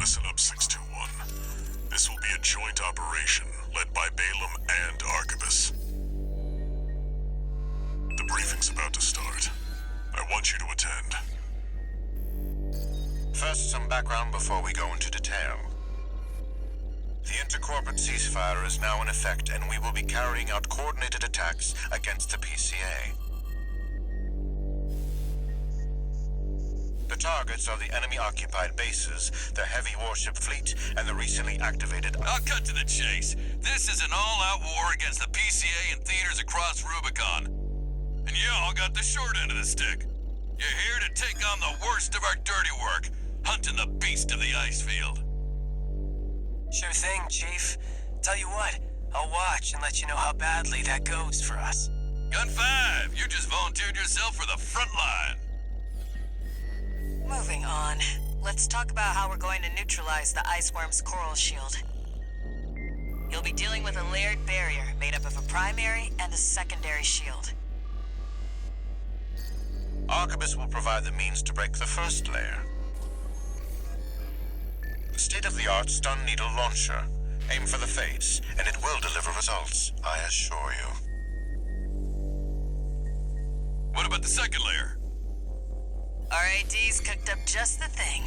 Listen up, 621. This will be a joint operation led by Balaam and Arquebus. The briefing's about to start. I want you to attend. First, some background before we go into detail. The intercorporate ceasefire is now in effect, and we will be carrying out coordinated attacks against the PCA. The targets are the enemy-occupied bases, the heavy warship fleet, and the recently activated... I'll cut to the chase. This is an all-out war against the PCA and theaters across Rubicon. And y'all got the short end of the stick. You're here to take on the worst of our dirty work, hunting the beast of the ice field. Sure thing, Chief. Tell you what, I'll watch and let you know how badly that goes for us. Gun 5, you just volunteered yourself for the front line. Moving on. Let's talk about how we're going to neutralize the Iceworm's coral shield. You'll be dealing with a layered barrier made up of a primary and a secondary shield. Arquebus will provide the means to break the first layer. The state-of-the-art stun needle launcher. Aim for the face, and it will deliver results, I assure you. What about the second layer? RAD's cooked up just the thing.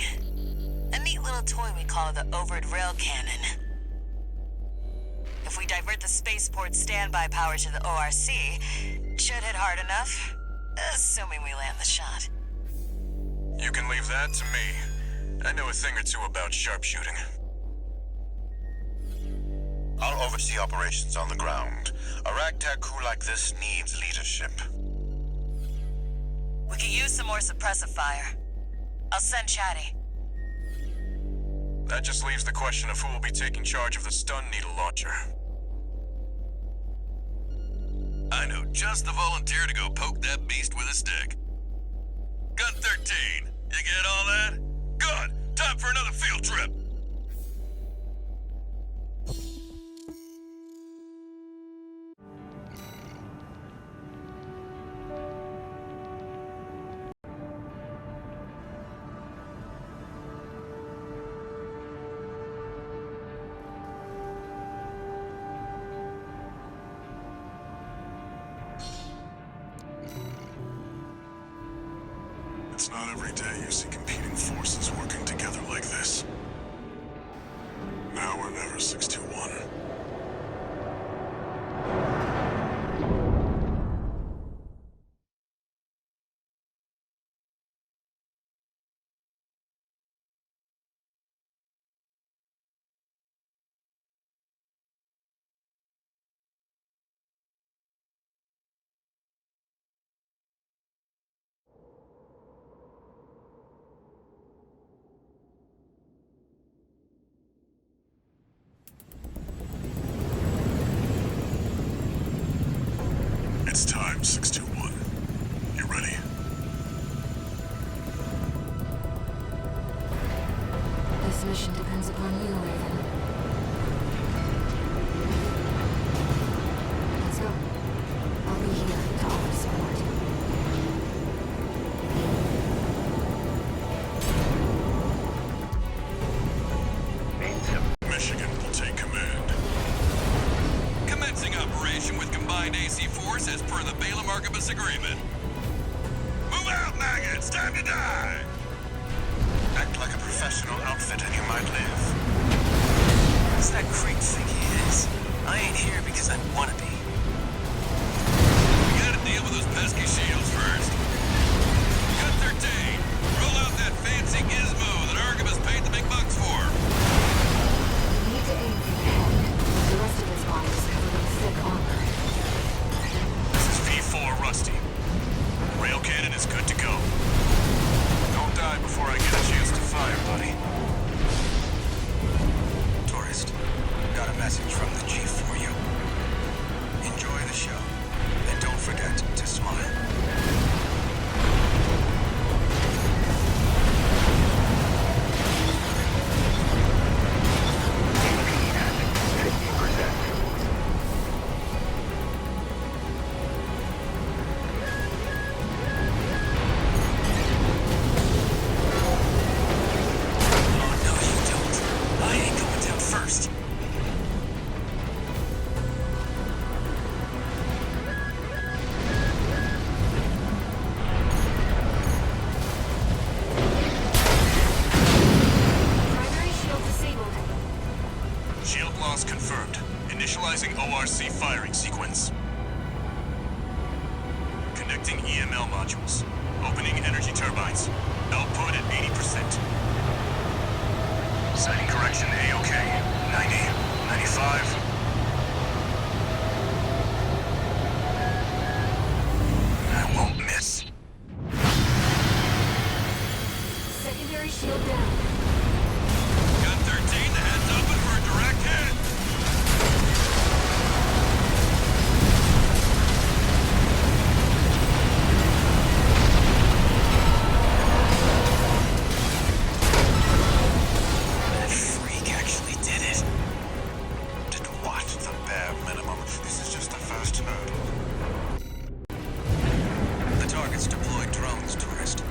A neat little toy we call the Overed Rail Cannon. If we divert the spaceport standby power to the ORC, it should hit hard enough, assuming we land the shot. You can leave that to me. I know a thing or two about sharpshooting. I'll oversee operations on the ground. A ragtag crew like this needs leadership. We could use some more suppressive fire. I'll send Chatty. That just leaves the question of who will be taking charge of the stun needle launcher. I know just the volunteer to go poke that beast with a stick. Gun 13, you get all that? Good! Time for another field trip! It's not every day you see competing forces working together like this. Now or never, 621. It's time, 621. You ready? This mission depends upon you, Raven. Let's go. I'll be here to offer support. Michigan will take command. Commencing operation with combined AC force as per the Balaam Arquebus agreement. Move out, maggots! Time to die! Act like a professional outfit and you might live. What does that creep think he is? I ain't here because I wanna be. We gotta deal with those pesky shields first. Gun 13, roll out that fancy gizmo that Arquebus paid the big bucks for. We need to aim for the head. The rest of his body is covered in thick armor. This is V4 Rusty. Rail cannon is good to go. Don't die before I get a chance to fire, buddy. Tourist, got a message from the Chief for you. Initializing ORC firing sequence. Connecting EML modules. Opening energy turbines. Output at 80%. Setting correction A-OK. 90, 95. I won't miss. Secondary shield down. Gun 13, the head's open for a direct hit. That freak actually did it. Did what? The bare minimum. This is just the first hurdle. The target's deployed drones, tourist.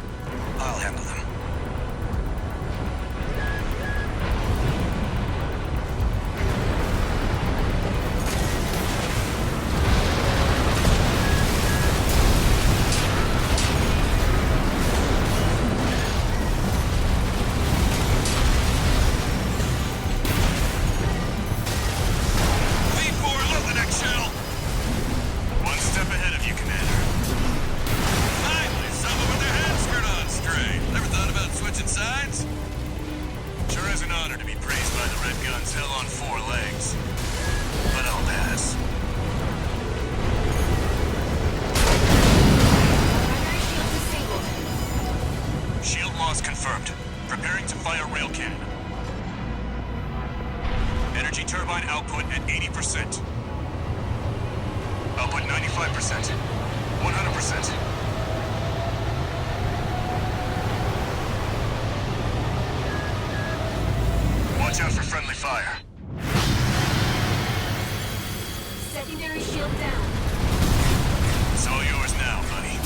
I'll handle them. V4, load the next shell. One step ahead of you, Commander. Finally, someone with their head screwed on straight. Never thought about switching sides? Sure is an honor to be praised by the Red Guns hell on 4 legs. But I'll pass. Primary shield disabled. Shield loss confirmed. Preparing to fire rail cannon. Energy turbine output at 80%. Output 95%. 100%. Watch out for friendly fire. Secondary shield down. It's all yours now, buddy.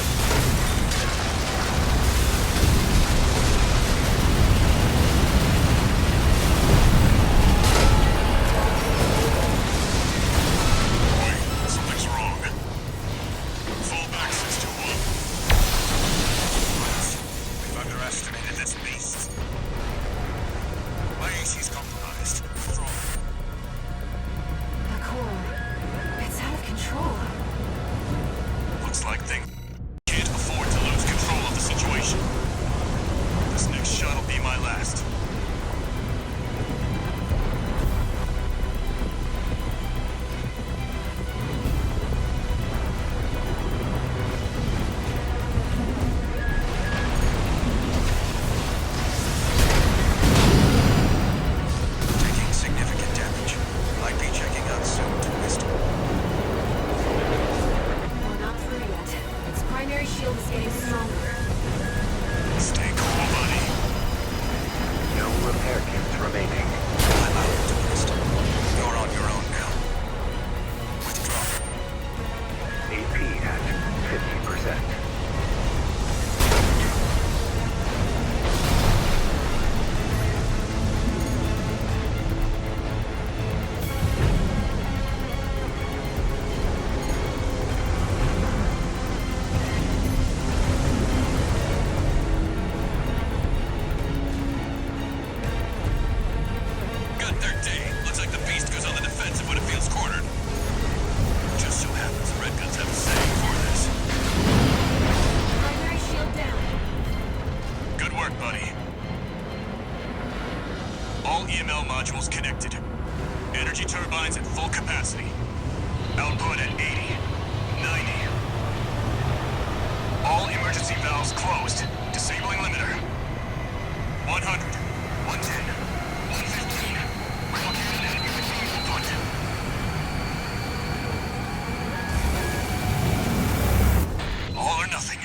Wait, something's wrong. Full access to one. We've underestimated this beast. My AC's compromised. Wrong. The core. It's out of control. Looks like things can't afford to lose control of the situation. This next shot will be my last. Taking significant damage. Might be checking out soon, tourist. We're not through yet. Its primary shield is getting stronger. Stay cool, buddy. No repair kits remaining. I'm out, tourist. You're on your own now. Withdraw. AP at 50%. Gun 13, looks like the beast goes on the defensive when it feels cornered. Just so happens the Red Guns have a saying for this. Primary shield down. Good work, buddy. All EML modules connected. Energy turbines at full capacity. Output at 80, 90. All emergency valves closed. Disabling limiter. 100, 110, 115. Rail cannon at everything input. All or nothing.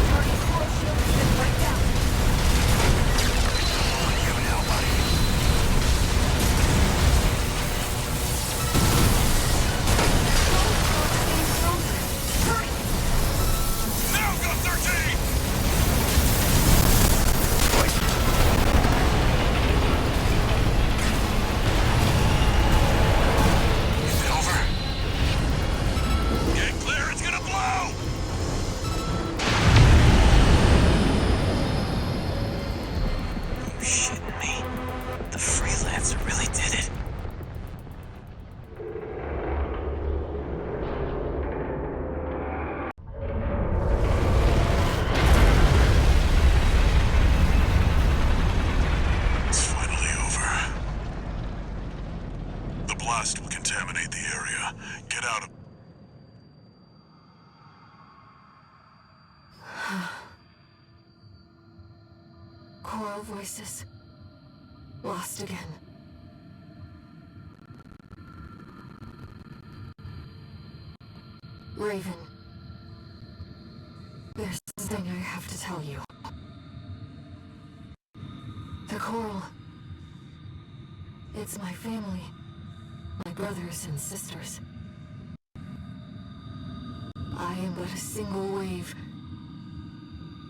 Target core shield has been wiped out. On you now, buddy. Core contaminate the area. Get out of... Choral voices. Lost again. Raven. There's something I have to tell you. The Coral. It's my family. My brothers and sisters. I am but a single wave.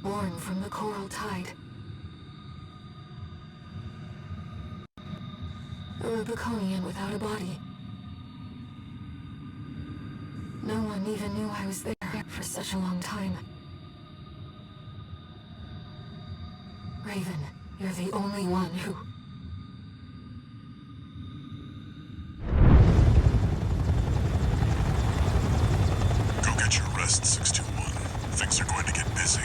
Born from the Coral Tide. A Rubiconian without a body. No one even knew I was there for such a long time. Raven, you're the only one who... Go get your rest, 621. Things are going to get busy.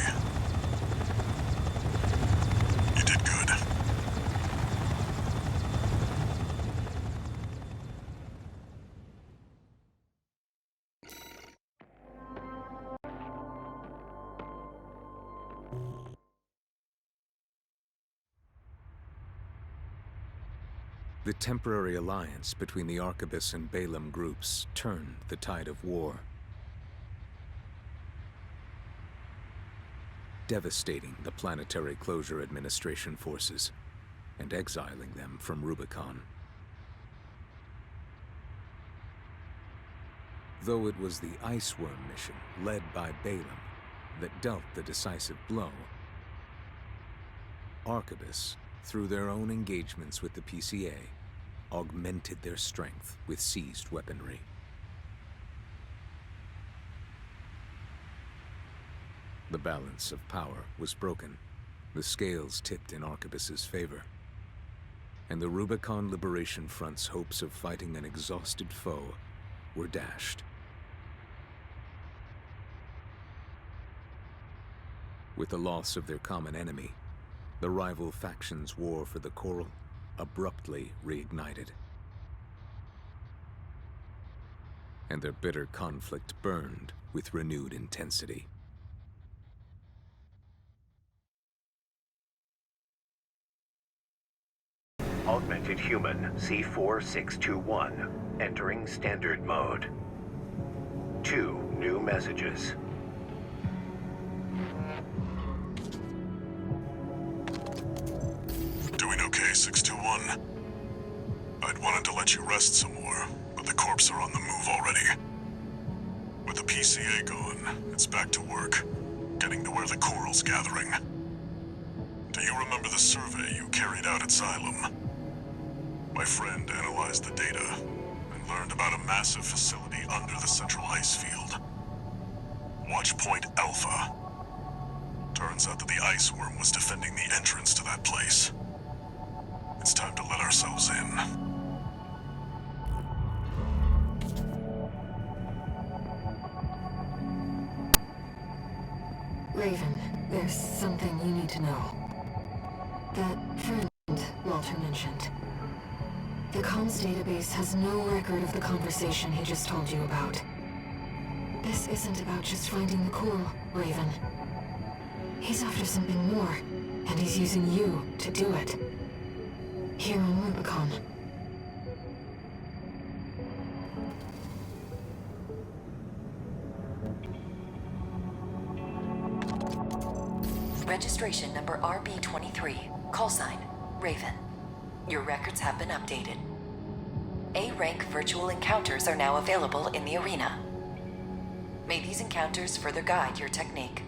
You did good. The temporary alliance between the Arquebus and Balaam groups turned the tide of war, devastating the Planetary Closure Administration forces and exiling them from Rubicon. Though it was the Iceworm mission led by Balaam that dealt the decisive blow, Arquebus, through their own engagements with the PCA, augmented their strength with seized weaponry. The balance of power was broken, the scales tipped in Arquebus's favor, and the Rubicon Liberation Front's hopes of fighting an exhausted foe were dashed. With the loss of their common enemy, the rival factions' war for the Coral abruptly reignited. And their bitter conflict burned with renewed intensity. Augmented Human C4621, entering Standard Mode. 2 new messages. Doing okay, 621? I'd wanted to let you rest some more, but the corps are on the move already. With the PCA gone, it's back to work, getting to where the Coral's gathering. Do you remember the survey you carried out at Xylem? My friend analyzed the data and learned about a massive facility under the central ice field. Watch Point Alpha. Turns out that the Iceworm was defending the entrance to that place. It's time to let ourselves in. Raven, there's something you need to know. That friend Walter mentioned. The comms database has no record of the conversation he just told you about. This isn't about just finding the Coral, Raven. He's after something more, and he's using you to do it. Here on Rubicon. Registration number RB23, call sign, Raven. Your records have been updated. A-rank virtual encounters are now available in the arena. May these encounters further guide your technique.